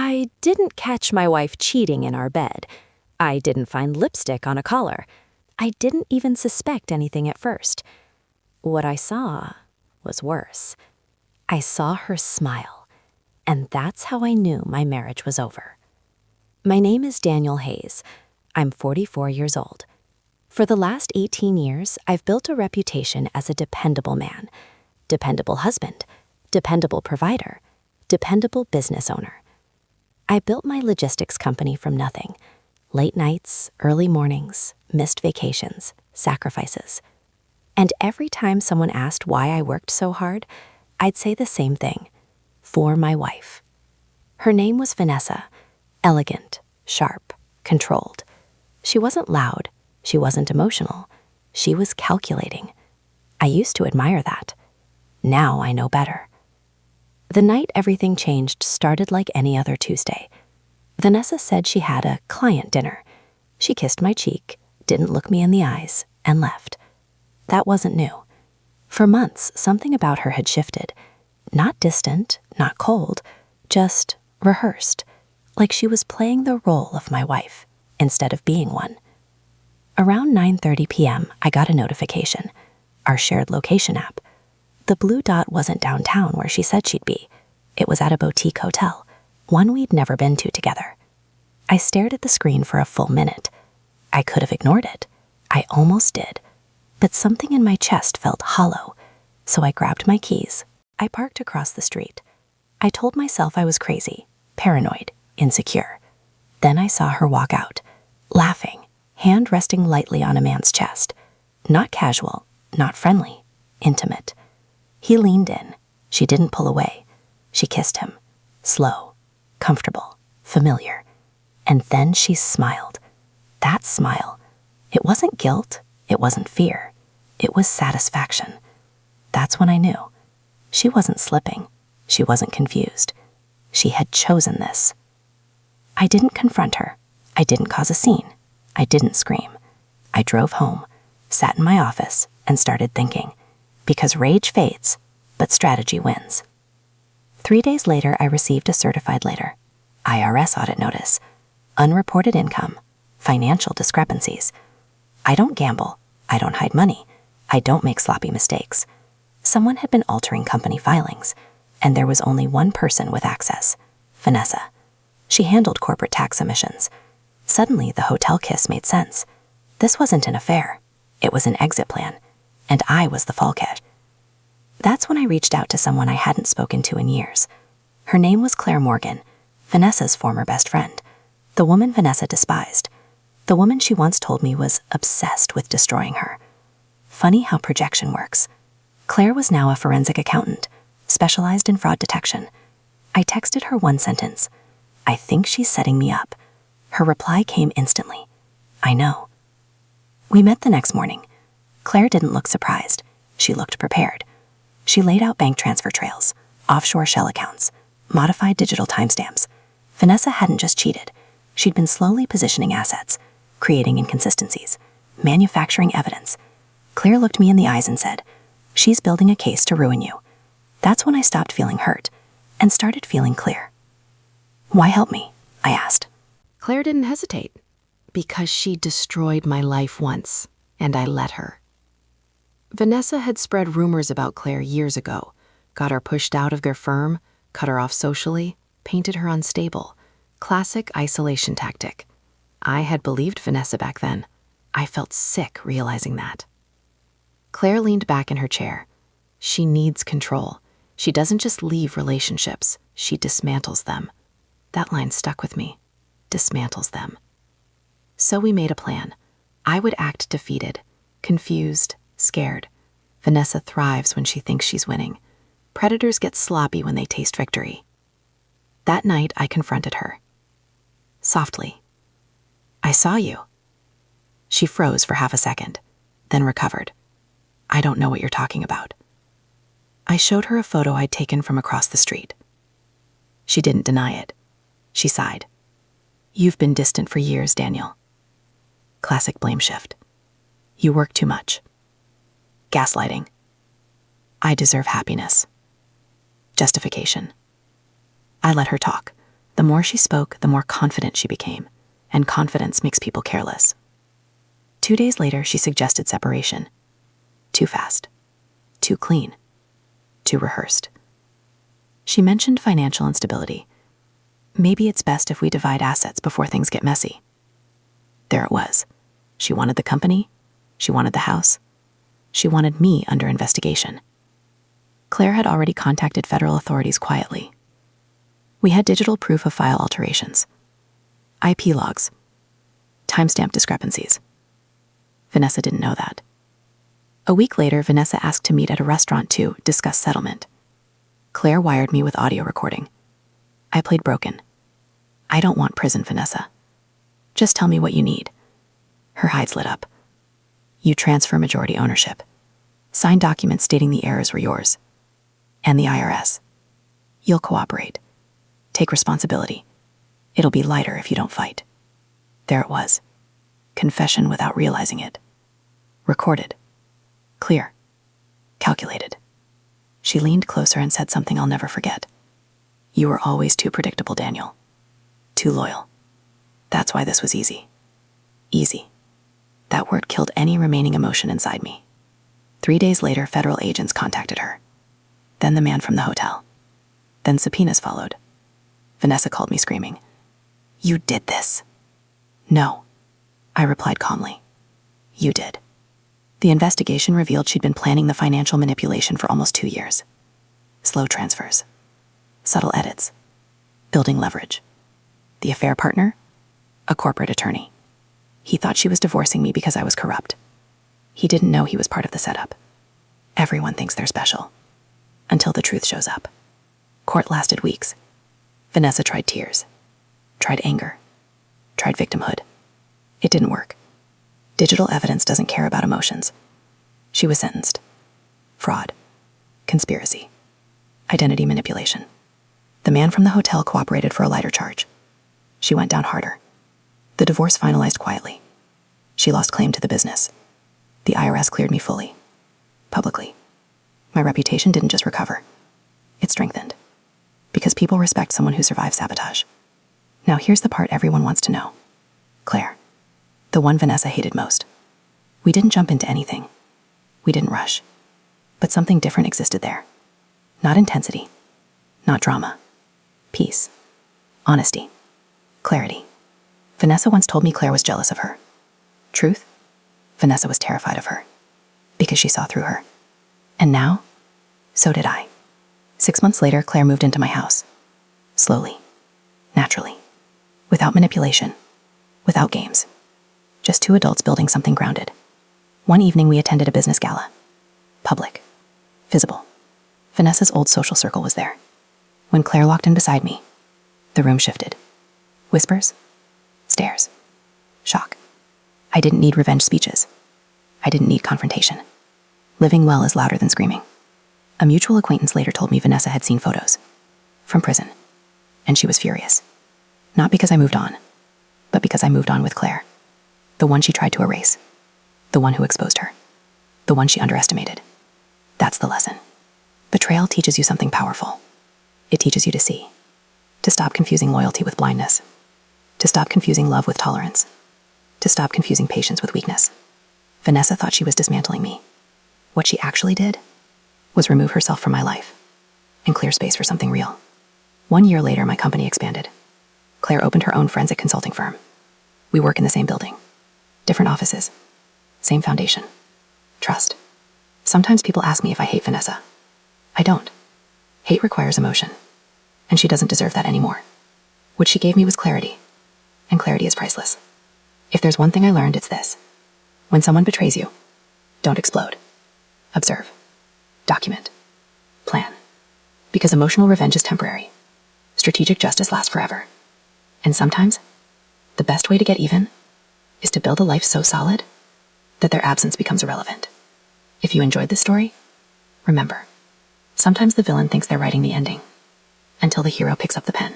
I didn't catch my wife cheating in our bed. I didn't find lipstick on a collar. I didn't even suspect anything at first. What I saw was worse. I saw her smile, and that's how I knew my marriage was over. My name is Daniel Hayes. I'm 44 years old. For the last 18 years, I've built a reputation as a dependable man, dependable husband, dependable provider, dependable business owner. I built my logistics company from nothing. Late nights, early mornings, missed vacations, sacrifices. And every time someone asked why I worked so hard, I'd say the same thing: for my wife. Her name was Vanessa. Elegant, sharp, controlled. She wasn't loud. She wasn't emotional. She was calculating. I used to admire that. Now I know better. The night everything changed started like any other Tuesday. Vanessa said she had a client dinner. She kissed my cheek, didn't look me in the eyes, and left. That wasn't new. For months, something about her had shifted. Not distant, not cold, just rehearsed, like she was playing the role of my wife instead of being one. Around 9:30 p.m., I got a notification. Our shared location app. The blue dot wasn't downtown where she said she'd be. It was at a boutique hotel, one we'd never been to together. I stared at the screen for a full minute. I could have ignored it. I almost did. But something in my chest felt hollow, so I grabbed my keys. I parked across the street. I told myself I was crazy, paranoid, insecure. Then I saw her walk out, laughing, hand resting lightly on a man's chest. Not casual, not friendly, intimate. He leaned in. She didn't pull away. She kissed him. Slow, comfortable, familiar. And then she smiled. That smile. It wasn't guilt. It wasn't fear. It was satisfaction. That's when I knew. She wasn't slipping. She wasn't confused. She had chosen this. I didn't confront her. I didn't cause a scene. I didn't scream. I drove home, sat in my office, and started thinking. Because rage fades, but strategy wins. 3 days later, I received a certified letter. IRS audit notice. Unreported income. Financial discrepancies. I don't gamble. I don't hide money. I don't make sloppy mistakes. Someone had been altering company filings, and there was only one person with access: Vanessa. She handled corporate tax submissions. Suddenly, the hotel kiss made sense. This wasn't an affair. It was an exit plan. And I was the fall catch. That's when I reached out to someone I hadn't spoken to in years. Her name was Claire Morgan, Vanessa's former best friend, the woman Vanessa despised, the woman she once told me was obsessed with destroying her. Funny how projection works. Claire was now a forensic accountant, specialized in fraud detection. I texted her one sentence: "I think she's setting me up." Her reply came instantly: "I know." We met the next morning. Claire didn't look surprised. She looked prepared. She laid out bank transfer trails, offshore shell accounts, modified digital timestamps. Vanessa hadn't just cheated. She'd been slowly positioning assets, creating inconsistencies, manufacturing evidence. Claire looked me in the eyes and said, "She's building a case to ruin you." That's when I stopped feeling hurt and started feeling clear. "Why help me?" I asked. Claire didn't hesitate, because she destroyed my life once, and I let her. Vanessa had spread rumors about Claire years ago, got her pushed out of their firm, cut her off socially, painted her unstable. Classic isolation tactic. I had believed Vanessa back then. I felt sick realizing that. Claire leaned back in her chair. She needs control. She doesn't just leave relationships, she dismantles them. That line stuck with me. Dismantles them. So we made a plan. I would act defeated, confused, scared. Vanessa thrives when she thinks she's winning. Predators get sloppy when they taste victory. That night, I confronted her. Softly. "I saw you." She froze for half a second, then recovered. "I don't know what you're talking about." I showed her a photo I'd taken from across the street. She didn't deny it. She sighed. "You've been distant for years, Daniel." Classic blame shift. "You work too much." Gaslighting. "I deserve happiness." Justification. I let her talk. The more she spoke, the more confident she became, and confidence makes people careless. 2 days later, she suggested separation. Too fast. Too clean. Too rehearsed. She mentioned financial instability. Maybe it's best if we divide assets before things get messy. There it was. She wanted the company. She wanted the house. She wanted me under investigation. Claire had already contacted federal authorities quietly. We had digital proof of file alterations, IP logs, timestamp discrepancies. Vanessa didn't know that. A week later, Vanessa asked to meet at a restaurant to discuss settlement. Claire wired me with audio recording. I played broken. I don't want prison, Vanessa. Just tell me what you need. Her hides lit up. You transfer majority ownership. Sign documents stating the errors were yours. And the IRS. You'll cooperate. Take responsibility. It'll be lighter if you don't fight. There it was. Confession without realizing it. Recorded. Clear. Calculated. She leaned closer and said something I'll never forget. You were always too predictable, Daniel. Too loyal. That's why this was easy. Easy. That word killed any remaining emotion inside me. 3 days later, federal agents contacted her. Then the man from the hotel. Then subpoenas followed. Vanessa called me screaming. You did this. No, I replied calmly. You did. The investigation revealed she'd been planning the financial manipulation for almost 2 years. Slow transfers. Subtle edits. Building leverage. The affair partner? A corporate attorney. He thought she was divorcing me because I was corrupt. He didn't know he was part of the setup. Everyone thinks they're special. Until the truth shows up. Court lasted weeks. Vanessa tried tears. Tried anger. Tried victimhood. It didn't work. Digital evidence doesn't care about emotions. She was sentenced. Fraud. Conspiracy. Identity manipulation. The man from the hotel cooperated for a lighter charge. She went down harder. The divorce finalized quietly. She lost claim to the business. The IRS cleared me fully. Publicly. My reputation didn't just recover. It strengthened. Because people respect someone who survives sabotage. Now here's the part everyone wants to know. Claire. The one Vanessa hated most. We didn't jump into anything. We didn't rush. But something different existed there. Not intensity. Not drama. Peace. Honesty. Clarity. Vanessa once told me Claire was jealous of her. Truth? Vanessa was terrified of her. Because she saw through her. And now, so did I. 6 months later, Claire moved into my house. Slowly. Naturally. Without manipulation. Without games. Just 2 adults building something grounded. One evening, we attended a business gala. Public. Visible. Vanessa's old social circle was there. When Claire walked in beside me, the room shifted. Whispers. Stares. Shock. I didn't need revenge speeches. I didn't need confrontation. Living well is louder than screaming. A mutual acquaintance later told me Vanessa had seen photos. From prison. And she was furious. Not because I moved on, but because I moved on with Claire. The one she tried to erase. The one who exposed her. The one she underestimated. That's the lesson. Betrayal teaches you something powerful. It teaches you to see. To stop confusing loyalty with blindness. To stop confusing love with tolerance. To stop confusing patience with weakness. Vanessa thought she was dismantling me. What she actually did was remove herself from my life and clear space for something real. 1 year later, my company expanded. Claire opened her own forensic consulting firm. We work in the same building. Different offices. Same foundation. Trust. Sometimes people ask me if I hate Vanessa. I don't. Hate requires emotion. And she doesn't deserve that anymore. What she gave me was clarity. And clarity is priceless. If there's one thing I learned, it's this. When someone betrays you, don't explode. Observe. Document. Plan. Because emotional revenge is temporary. Strategic justice lasts forever. And sometimes, the best way to get even is to build a life so solid that their absence becomes irrelevant. If you enjoyed this story, remember, sometimes the villain thinks they're writing the ending until the hero picks up the pen.